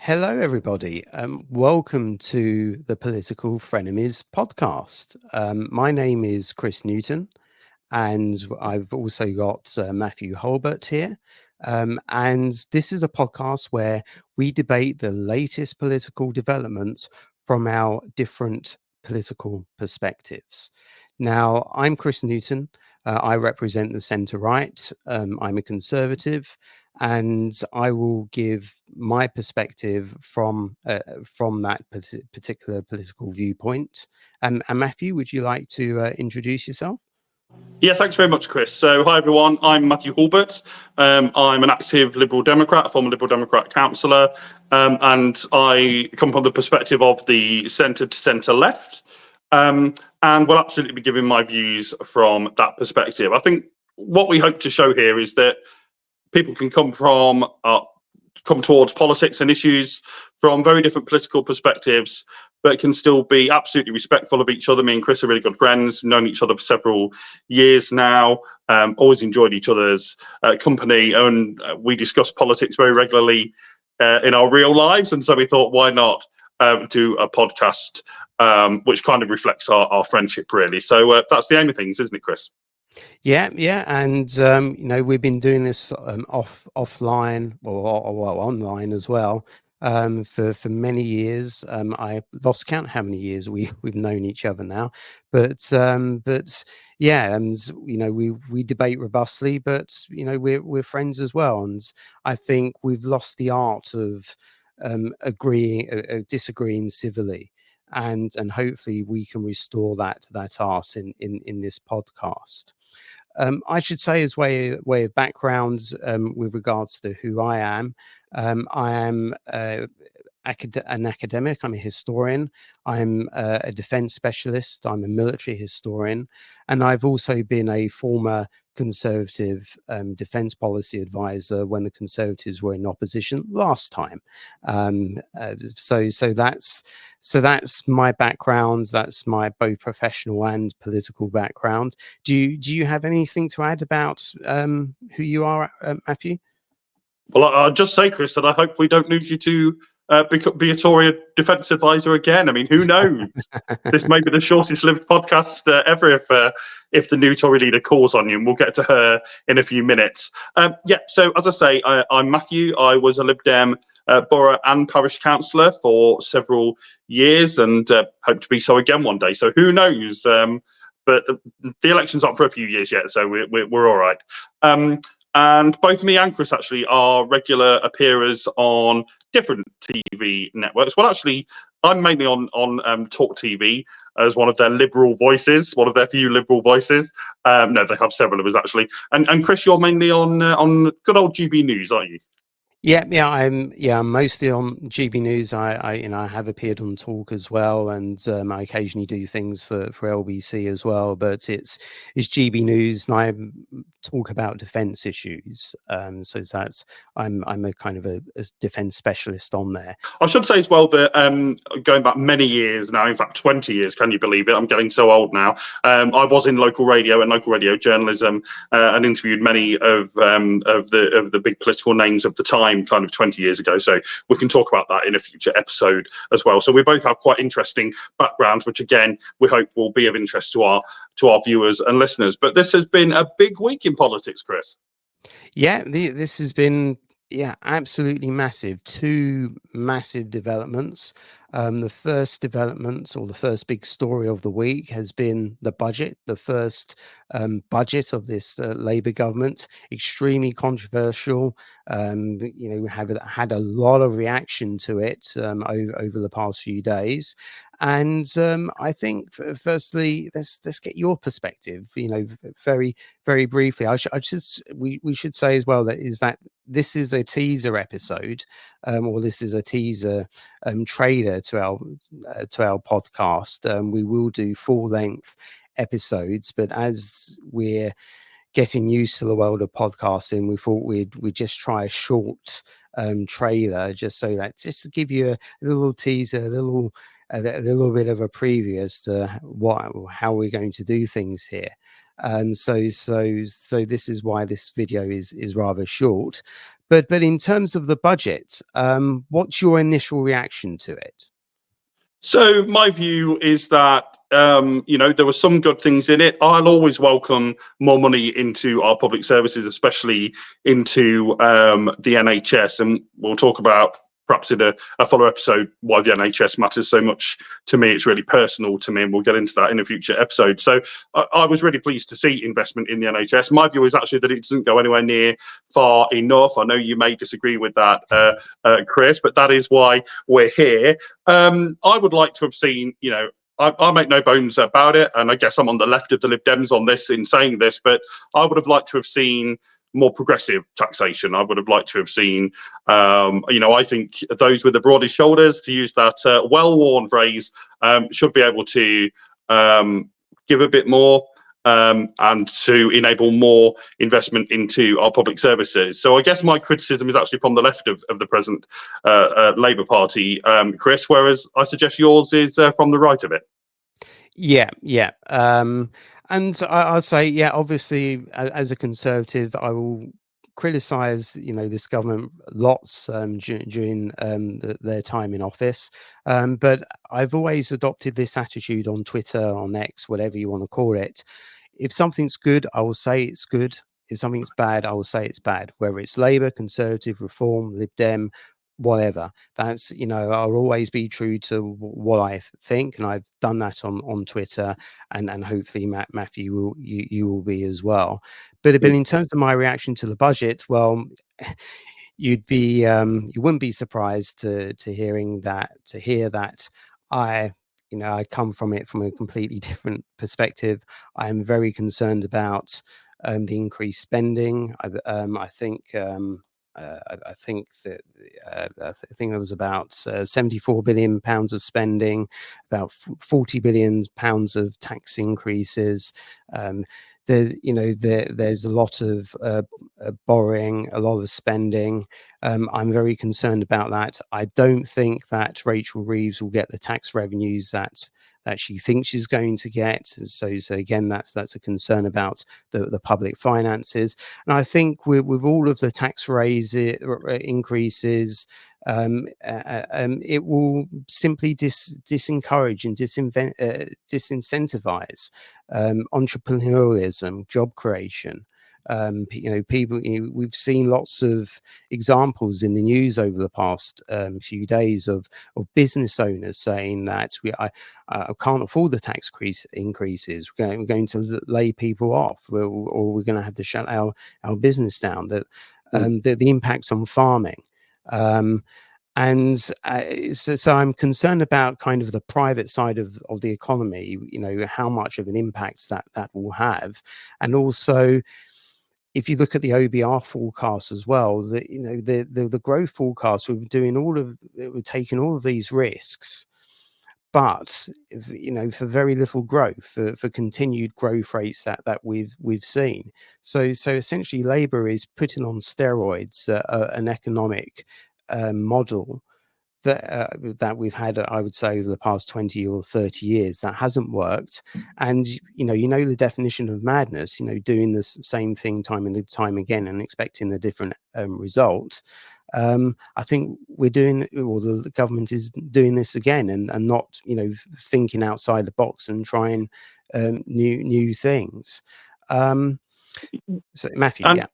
Hello, everybody. Welcome to the Political Frenemies podcast. My name is Chris Newton, and I've also got Matthew Hulbert here. And this is a podcast where we debate the latest political developments from our different political perspectives. Now, I'm Chris Newton. I represent the centre right. I'm a conservative, and I will give my perspective from that particular political viewpoint. And Matthew, would you like to introduce yourself? Yeah, thanks very much, Chris. So, hi everyone. I'm Matthew Hulbert. I'm an active Liberal Democrat, a former Liberal Democrat councillor, and I come from the perspective of the centre to centre left, and will absolutely be giving my views from that perspective. I think what we hope to show here is that people can come towards politics and issues from very different political perspectives, but can still be absolutely respectful of each other. Me and Chris are really good friends, known each other for several years now, always enjoyed each other's company, and we discuss politics very regularly in our real lives. And so we thought, why not do a podcast which kind of reflects our friendship, really. So that's the aim of things, isn't it, Chris? Yeah, and we've been doing this offline or online as well for many years. I lost count how many years we've known each other now, but yeah, and we debate robustly, but we're friends as well, and I think we've lost the art of disagreeing civilly. And hopefully we can restore that art in this podcast. I should say, as way of background, with regards to who I am an academic. I'm a historian. I'm a defense specialist. I'm a military historian, and I've also been a former Conservative defense policy advisor when the Conservatives were in opposition last time. So that's my background. That's my both professional and political background. Do you have anything to add about who you are, Matthew? Well, I'll just say, Chris, that I hope we don't lose you to be a Tory defence advisor again. I mean, who knows? This may be the shortest-lived podcast ever if the new Tory leader calls on you, and we'll get to her in a few minutes. So as I say, I'm Matthew. I was a Lib Dem borough and parish councillor for several years, and hope to be so again one day. So who knows? But the election's up for a few years yet, so we're all right. And both me and Chris actually are regular appearers on different TV networks. Well, actually, I'm mainly on Talk TV as one of their liberal voices, one of their few liberal voices. No, they have several of us actually. And Chris, you're mainly on good old GB News, aren't you? Yeah. I'm mostly on GB News. I have appeared on Talk as well, and I occasionally do things for LBC as well. But it's GB News, and I talk about defence issues. So I'm a kind of a defence specialist on there. I should say as well that going back many years now, in fact 20 years, can you believe it? I'm getting so old now. I was in local radio and local radio journalism, and interviewed many of the big political names of the time, kind of 20 years ago. So we can talk about that in a future episode as well. So we both have quite interesting backgrounds, which again we hope will be of interest to our viewers and listeners. But this has been a big week in politics, Chris. Yeah, this has been absolutely massive. Two massive developments. The first development, or the first big story of the week, has been the budget, the first budget of this Labour government. Extremely controversial. We have had a lot of reaction to it over the past few days. And I think, firstly, let's get your perspective. Very, very briefly. We should say as well that this is a teaser episode, or this is a teaser trailer to our podcast. We will do full-length episodes, but as we're getting used to the world of podcasting, we thought we'd just try a short trailer, just to give you a little teaser, a little bit of a preview as to how we're going to do things here. And so this is why this video is rather short. But in terms of the budget, what's your initial reaction to it? So my view is that there were some good things in it. I'll always welcome more money into our public services, especially into the NHS, and we'll talk about perhaps in a follow episode why the NHS matters so much to me. It's really personal to me, and we'll get into that in a future episode. So I was really pleased to see investment in the NHS. My view is actually that it doesn't go anywhere near far enough. I know you may disagree with that, Chris, but that is why we're here. I would like to have seen, I make no bones about it, and I guess I'm on the left of the Lib Dems on this in saying this, but I would have liked to have seen more progressive taxation. I would have liked to have seen, I think those with the broadest shoulders, to use that well-worn phrase, should be able to give a bit more and to enable more investment into our public services. So I guess my criticism is actually from the left of the present Labour Party, Chris, whereas I suggest yours is from the right of it. Yeah. And I'll say, yeah, obviously, as a Conservative, I will criticize, this government lots during their time in office. But I've always adopted this attitude on Twitter, on X, whatever you want to call it. If something's good, I will say it's good. If something's bad, I will say it's bad. Whether it's Labour, Conservative, Reform, Lib Dem, whatever. That's, I'll always be true to what I think, and I've done that on Twitter, and hopefully Matthew you will be as well. But in terms of my reaction to the budget, well, you wouldn't be surprised to hear that I come from it from a completely different perspective. I'm very concerned about the increased spending. I think there was about 74 billion pounds of spending, about 40 billion pounds of tax increases. There's a lot of borrowing, a lot of spending. I'm very concerned about that. I don't think that Rachel Reeves will get the tax revenues that she thinks she's going to get. So again, that's a concern about the public finances. And I think with all of the tax increases, it will simply disencourage and disincentivize entrepreneurialism, job creation. People, we've seen lots of examples in the news over the past few days of business owners saying that I can't afford the tax increases. We're going to lay people off, or we're going to have to shut our business down. That the impacts on farming. So I'm concerned about kind of the private side of the economy, how much of an impact that will have. And also, if you look at the OBR forecast as well, the growth forecast, we're taking all of these risks, but for very little growth, for continued growth rates that we've seen. So essentially, Labour is putting on steroids an economic model that we've had, I would say, over the past 20 or 30 years that hasn't worked. And the definition of madness, doing the same thing time and time again and expecting a different result. I think the government is doing this again and not thinking outside the box and trying new things. So Matthew, yeah.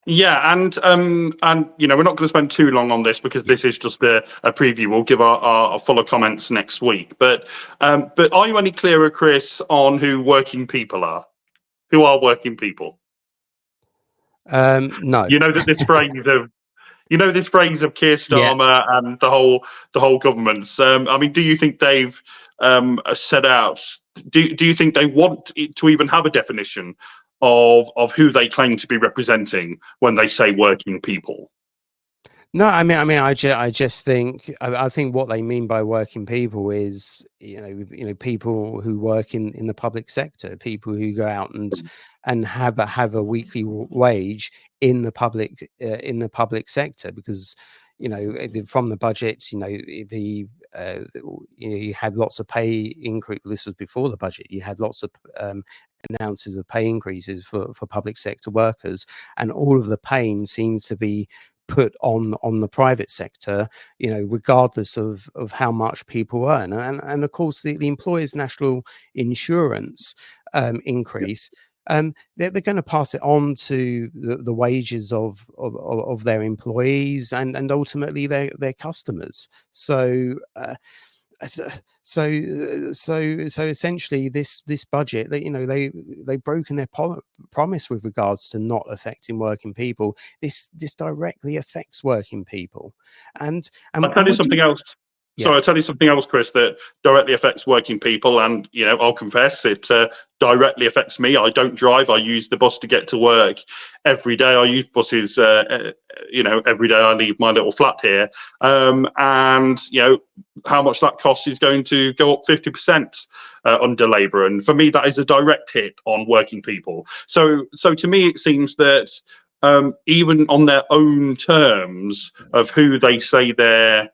Yeah, and we're not going to spend too long on this because this is just a preview. We'll give our fuller comments next week. But are you any clearer, Chris, on who working people are? Who are working people? No. This phrase of Keir Starmer and the whole government's. Do you think they've set out? Do you think they want to even have a definition of who they claim to be representing when they say working people? No, I just think I think what they mean by working people is people who work in the public sector, people who go out and have a weekly wage in the public sector, because from the budget, you had lots of pay increase. This was before the budget. You had lots of announces of pay increases for public sector workers, and all of the pain seems to be put on the private sector, regardless of how much people earn. And of course, the employer's national insurance increase, they're going to pass it on to the wages of their employees and ultimately their customers. So so essentially this budget, they've broken their promise with regards to not affecting working people. This directly affects working people. And I'll tell you something else. Yeah. So I'll tell you something else, Chris, that directly affects working people. And, I'll confess, it directly affects me. I don't drive. I use the bus to get to work every day. I use buses, every day I leave my little flat here. And, how much that cost is going to go up 50% under Labour. And for me, that is a direct hit on working people. So to me, it seems that even on their own terms of who they say they're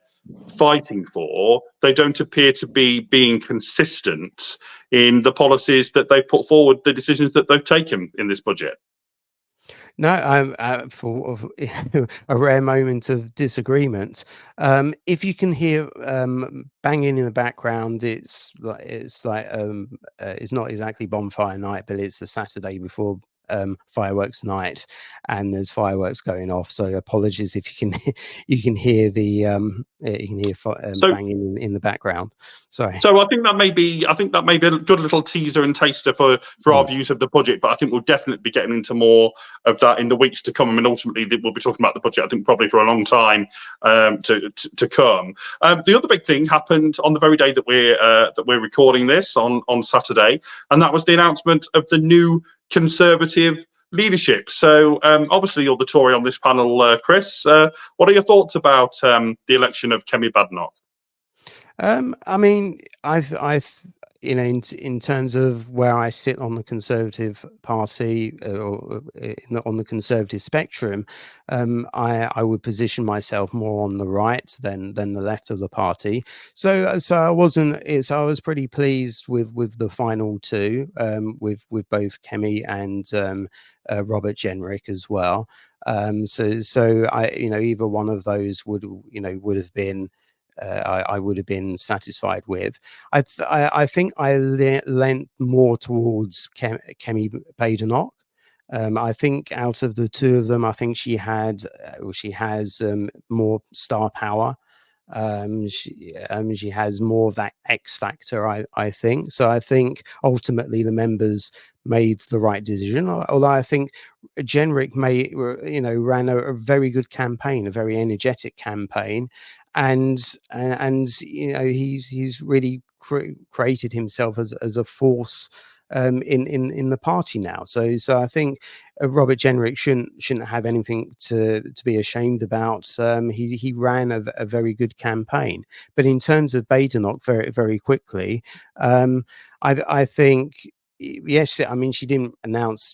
fighting for, they don't appear to be being consistent in the policies that they put forward, the decisions that they've taken in this budget. No, for a rare moment of disagreement. If you can hear banging in the background, it's not exactly bonfire night, but it's the Saturday before fireworks night, and there's fireworks going off. So apologies if you can hear the banging in the background. Sorry. So I think that may be a good little teaser and taster for our views of the budget. But I think we'll definitely be getting into more of that in the weeks to come. I mean, ultimately we'll be talking about the budget, I think, probably for a long time to come. The other big thing happened on the very day that we're recording this on Saturday, and that was the announcement of the new Conservative leadership. So obviously you're the Tory on this panel, Chris. What are your thoughts about the election of Kemi Badenoch? I mean, I've in terms of where I sit on the Conservative Party or on the Conservative spectrum, I would position myself more on the right than the left of the party. So I was pretty pleased with the final two, with both Kemi and Robert Jenrick as well. So I either one of those would have been. I would have been satisfied with. I think I lent more towards Kemi Badenoch. I think out of the two of them, I think she has more star power. She has more of that X factor, I think. So I think ultimately the members made the right decision. Although I think Jenrick ran a very good campaign, a very energetic campaign, and he's really created himself as a force in the party now. So I think Robert Jenrick shouldn't have anything to be ashamed about. He ran a very good campaign. But in terms of Badenoch, very very quickly, I think. Yes, I mean she didn't announce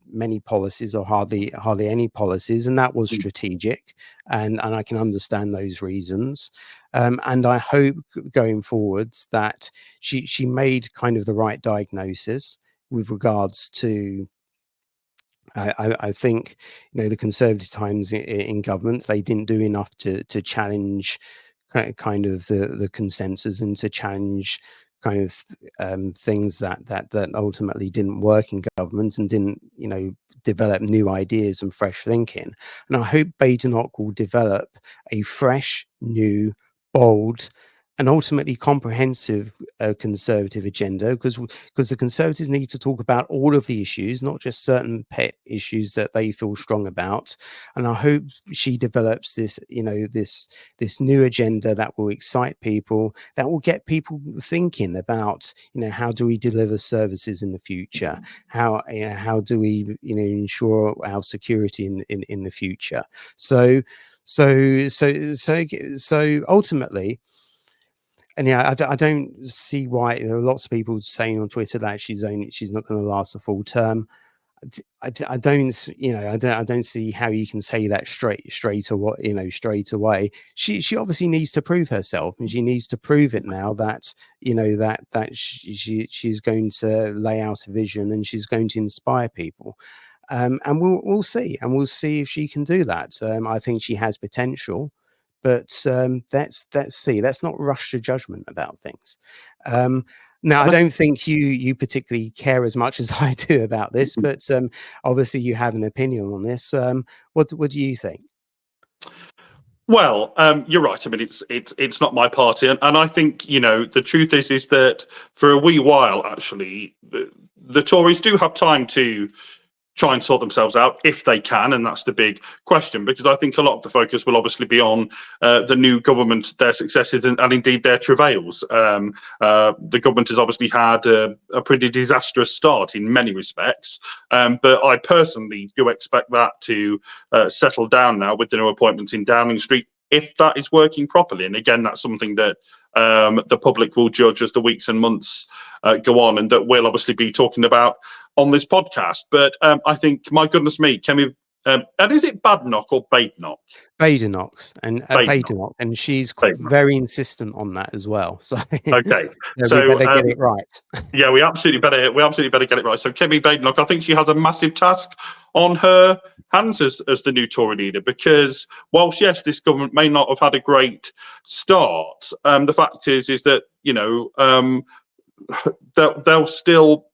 many policies or hardly any policies, and that was strategic, and I can understand those reasons. And I hope going forwards that she made kind of the right diagnosis with regards to. I think the Conservative times in government, they didn't do enough to challenge kind of the consensus and to challenge kind of things that ultimately didn't work in government and didn't develop new ideas and fresh thinking. And I hope Badenoch will develop a fresh, new, bold and ultimately comprehensive Conservative agenda, because the Conservatives need to talk about all of the issues, not just certain pet issues that they feel strong about. And I hope she develops this new agenda that will excite people, that will get people thinking about how do we deliver services in the future, how do we ensure our security in the future. So ultimately. And I don't see why there are lots of people saying on Twitter that she's not going to last a full term. I don't see how you can say that straight away. She obviously needs to prove herself, and she needs to prove it now that she's going to lay out a vision and she's going to inspire people. And we'll see, and we'll see if she can do that. I think she has potential, but let's see. Let's not rush to judgment about things. Now, I don't think you particularly care as much as I do about this, but obviously you have an opinion on this. What do you think? Well, you're right. I mean, it's not my party, and I think the truth is that for a wee while, actually, the Tories do have time to try and sort themselves out if they can, and that's the big question, because I think a lot of the focus will obviously be on the new government, their successes, and indeed their travails. The government has obviously had a pretty disastrous start in many respects, but I personally do expect that to settle down now with the new appointments in Downing Street, if that is working properly. And again, that's something that the public will judge as the weeks and months go on, and that we'll obviously be talking about on this podcast. But I think, my goodness me, Kemi, and is it Badenoch or Badenoch? Badenoch, and Badenoch, and she's very insistent on that as well. So okay, so we better get it right. Yeah, we absolutely better get it right. So Kemi Badenoch, I think she has a massive task on her hands as the new Tory leader, because whilst yes, this government may not have had a great start, the fact is that they'll still,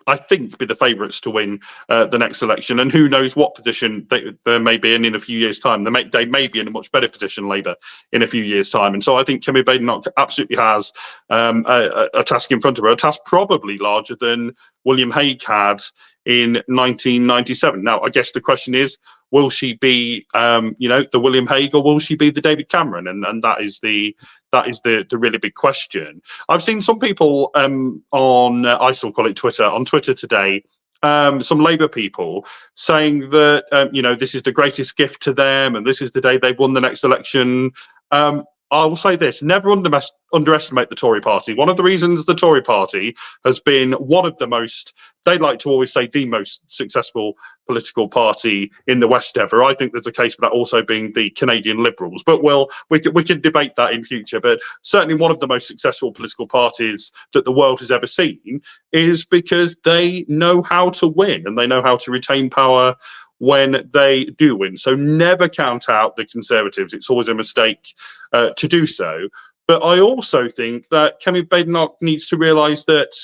I think, be the favourites to win the next election, and who knows what position they may be in a few years' time. They may be in a much better position, Labour, in a few years' time. And so I think Kemi Badenoch absolutely has a task in front of her, a task probably larger than William Hague had in 1997. Now, I guess the question is, will she be, the William Hague, or will she be the David Cameron? And that is the really big question. I've seen some people on, I still call it Twitter, on Twitter today, some Labour people saying that, this is the greatest gift to them, and this is the day they've won the next election. I will say this: never underestimate the Tory party. One of the reasons the Tory party has been one of the most, they like to always say, the most successful political party in the West ever. I think there's a case for that also being the Canadian Liberals, but we can debate that in future. But certainly one of the most successful political parties that the world has ever seen is because they know how to win, and they know how to retain power when they do win. So never count out the Conservatives. It's always a mistake to do so. But I also think that Kemi Badenoch needs to realise that,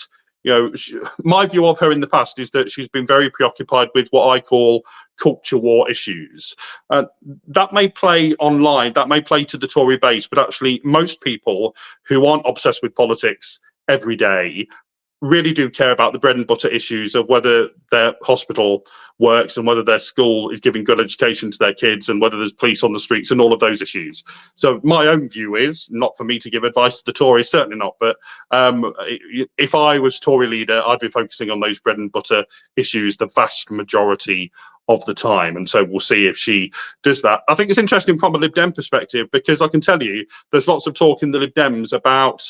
my view of her in the past is that she's been very preoccupied with what I call culture war issues. That may play online, that may play to the Tory base, but actually most people who aren't obsessed with politics every day really do care about the bread and butter issues of whether their hospital works, and whether their school is giving good education to their kids, and whether there's police on the streets, and all of those issues. So my own view is, not for me to give advice to the Tories, certainly not, but if I was Tory leader, I'd be focusing on those bread and butter issues the vast majority of the time. And so we'll see if she does that. I think it's interesting from a Lib Dem perspective, because I can tell you there's lots of talk in the Lib Dems about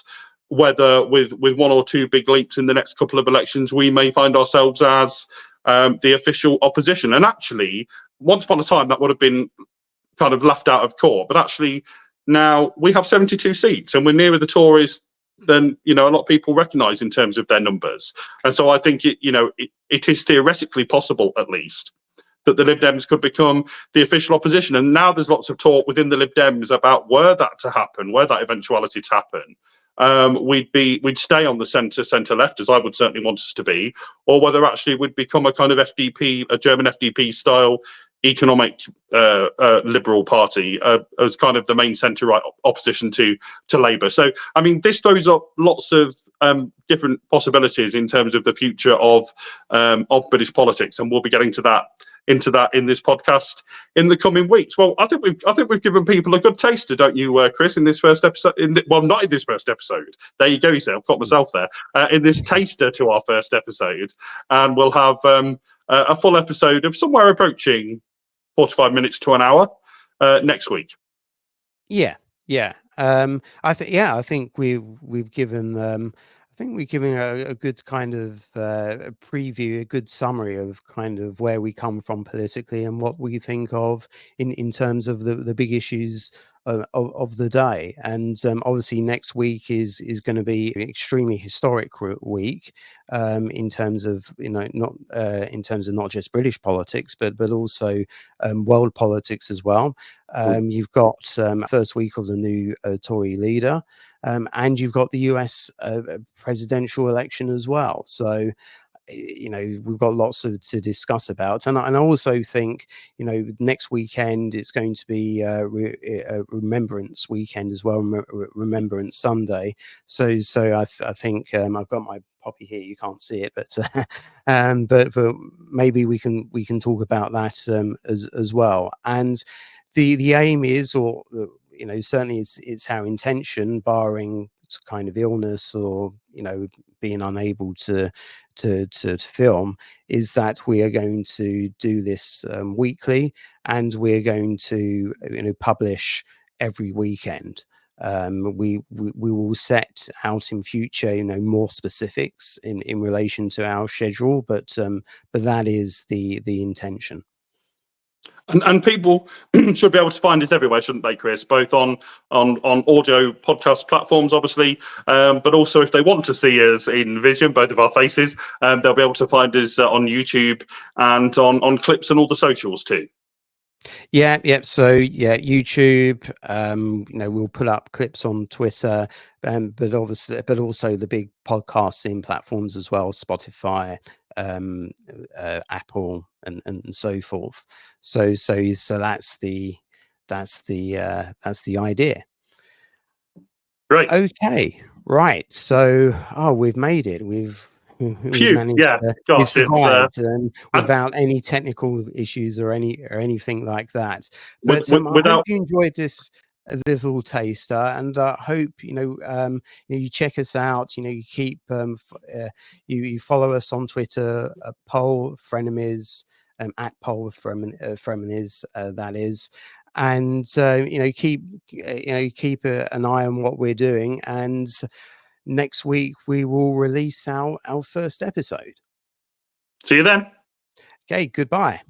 whether with one or two big leaps in the next couple of elections, we may find ourselves as the official opposition. And actually, once upon a time, that would have been kind of laughed out of court. But actually, now we have 72 seats, and we're nearer the Tories than a lot of people recognise in terms of their numbers. And so I think it is theoretically possible, at least, that the Lib Dems could become the official opposition. And now there's lots of talk within the Lib Dems about were that to happen, were that eventuality to happen, we'd stay on the centre left, as I would certainly want us to be, or whether actually we'd become a kind of FDP, a German FDP style economic liberal party, as kind of the main centre right opposition to Labour. So I mean, this throws up lots of different possibilities in terms of the future of British politics, and we'll be getting into that in this podcast in the coming weeks. Well, I think we've given people a good taster, don't you, Chris, in this first episode? Not in this first episode. There you go, yourself. Caught myself there. In this taster to our first episode, and we'll have a full episode of somewhere approaching 45 minutes to an hour next week. Yeah. I think we've given. I think we're giving a good kind of a preview, a good summary of kind of where we come from politically and what we think of in terms of the big issues of the day. And obviously next week is going to be an extremely historic week in terms of, not in terms of not just British politics, but also world politics as well. You've got first week of the new Tory leader, and you've got the US presidential election as well. So we've got lots to discuss about, and I also think next weekend it's going to be a Remembrance weekend as well, Remembrance Sunday. So I think I've got my poppy here. You can't see it, but but maybe we can talk about that as well. And the aim is, or certainly it's our intention, barring kind of illness or being unable to film, is that we are going to do this weekly, and we're going to publish every weekend. We will set out in future more specifics in relation to our schedule, but that is the intention. And people should be able to find us everywhere, shouldn't they, Chris? Both on audio podcast platforms, obviously, but also if they want to see us in vision, both of our faces, they'll be able to find us on YouTube and on clips and all the socials too. Yeah. So YouTube. We'll put up clips on Twitter, but also the big podcasting platforms as well, Spotify, Apple, and so forth. So that's the idea. Great. Okay. Right. So we've made it. We've managed. Yeah. We've survived without any technical issues or anything like that. But I hope you enjoyed this little taster, and hope you check us out. You keep you follow us on Twitter, Frenemies, at Frenemies, that is. And keep an eye on what we're doing, and next week we will release our first episode. See you then. Okay, goodbye.